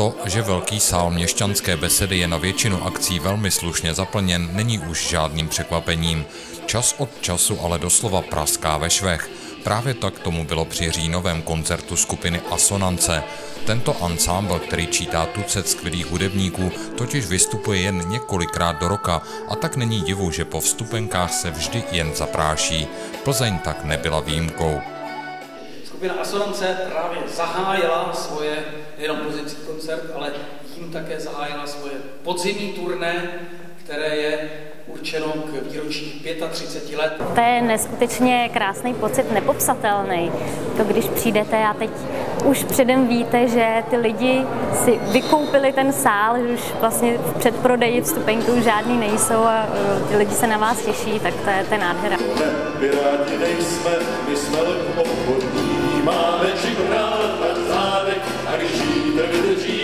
To, že velký sál Měšťanské besedy je na většinu akcí velmi slušně zaplněn, není už žádným překvapením. Čas od času ale doslova praská ve švech. Právě tak tomu bylo při říjnovém koncertu skupiny Asonance. Tento ansámbl, který čítá tucet skvělých hudebníků, totiž vystupuje jen několikrát do roka a tak není divu, že po vstupenkách se vždy jen zapráší. Plzeň tak nebyla výjimkou. Skupina Asonance právě zahájila svoje, nejenom plzeňský koncert, ale jim také zahájila svoje podzimní turné, které je určeno k výročí 35 let. To je neskutečně krásný pocit, nepopsatelný. To když přijdete a teď už předem víte, že ty lidi si vykoupili ten sál, že už vlastně v předprodeji vstupenky už žádný nejsou a ty lidi se na vás těší, tak to je nádhera. Piráti nejsme, my jsme obchodní, máme čím hrát na zádek a když vítr vydrží.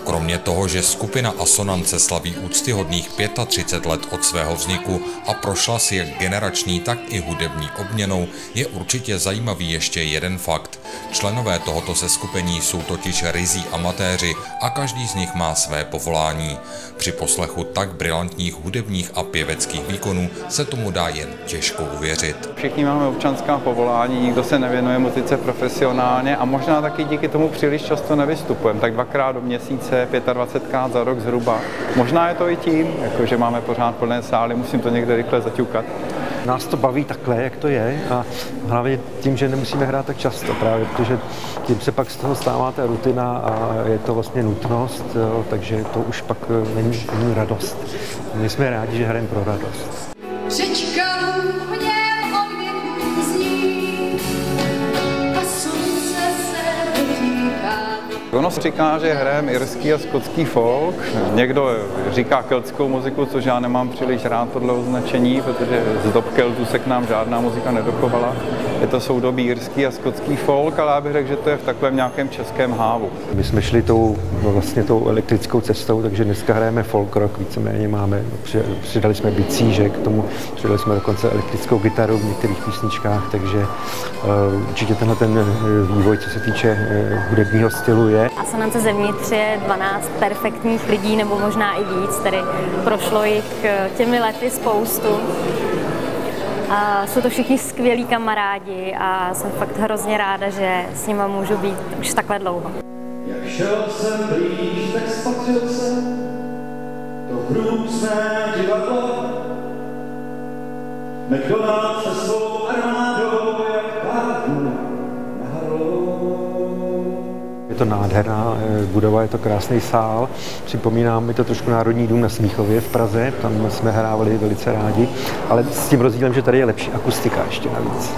Kromě toho, že skupina Asonance slaví úctyhodných 35 let od svého vzniku a prošla si jak generační, tak i hudební obměnou, je určitě zajímavý ještě jeden fakt. Členové tohoto seskupení jsou totiž ryzí amatéři a každý z nich má své povolání. Při poslechu tak brilantních hudebních a pěveckých výkonů se tomu dá jen těžko uvěřit. Všichni máme občanská povolání, nikdo se nevěnuje muzice profesionálně a možná taky díky tomu příliš často nevystupujeme, tak 2krát do měsíce, 25krát za rok zhruba. Možná je to i tím, že máme pořád plné sály, musím to někde rychle zaťukat. Nás to baví takhle, jak to je a hlavně tím, že nemusíme hrát tak často právě, protože tím se pak z toho stává ta rutina a je to vlastně nutnost, jo, takže to už pak není radost. My jsme rádi, že hrajeme pro radost. Ono se říká, že hrajeme irský a skotský folk. Někdo říká keltskou muziku, což já nemám příliš rád tohle označení, protože z dob Keltů se k nám žádná muzika nedochovala. Je to soudobý irský a skotský folk, ale já bych řekl, že to je v takovém nějakém českém hávu. My jsme šli tou elektrickou cestou, takže dneska hrajeme folk rock, víceméně máme, přidali jsme bicíže k tomu, přidali jsme dokonce elektrickou gitaru v některých písničkách, takže určitě tenhle ten vývoj, co se týče hudebního stylu je. Asonance zevnitř je 12 perfektních lidí, nebo možná i víc, tedy prošlo jich těmi lety spoustu. A jsou to všichni skvělí kamarádi a jsem fakt hrozně ráda, že s nima můžu být už takhle dlouho. Jak šel jsem blíž, tak spatřil jsem to hrůzné divadlo. McDonald se svou armádou jak pádnu na Harlow. Je to nádherná budova, je to krásný sál. Připomíná mi to trošku Národní dům na Smíchově v Praze, tam jsme hrávali velice rádi, ale s tím rozdílem, že tady je lepší akustika ještě navíc.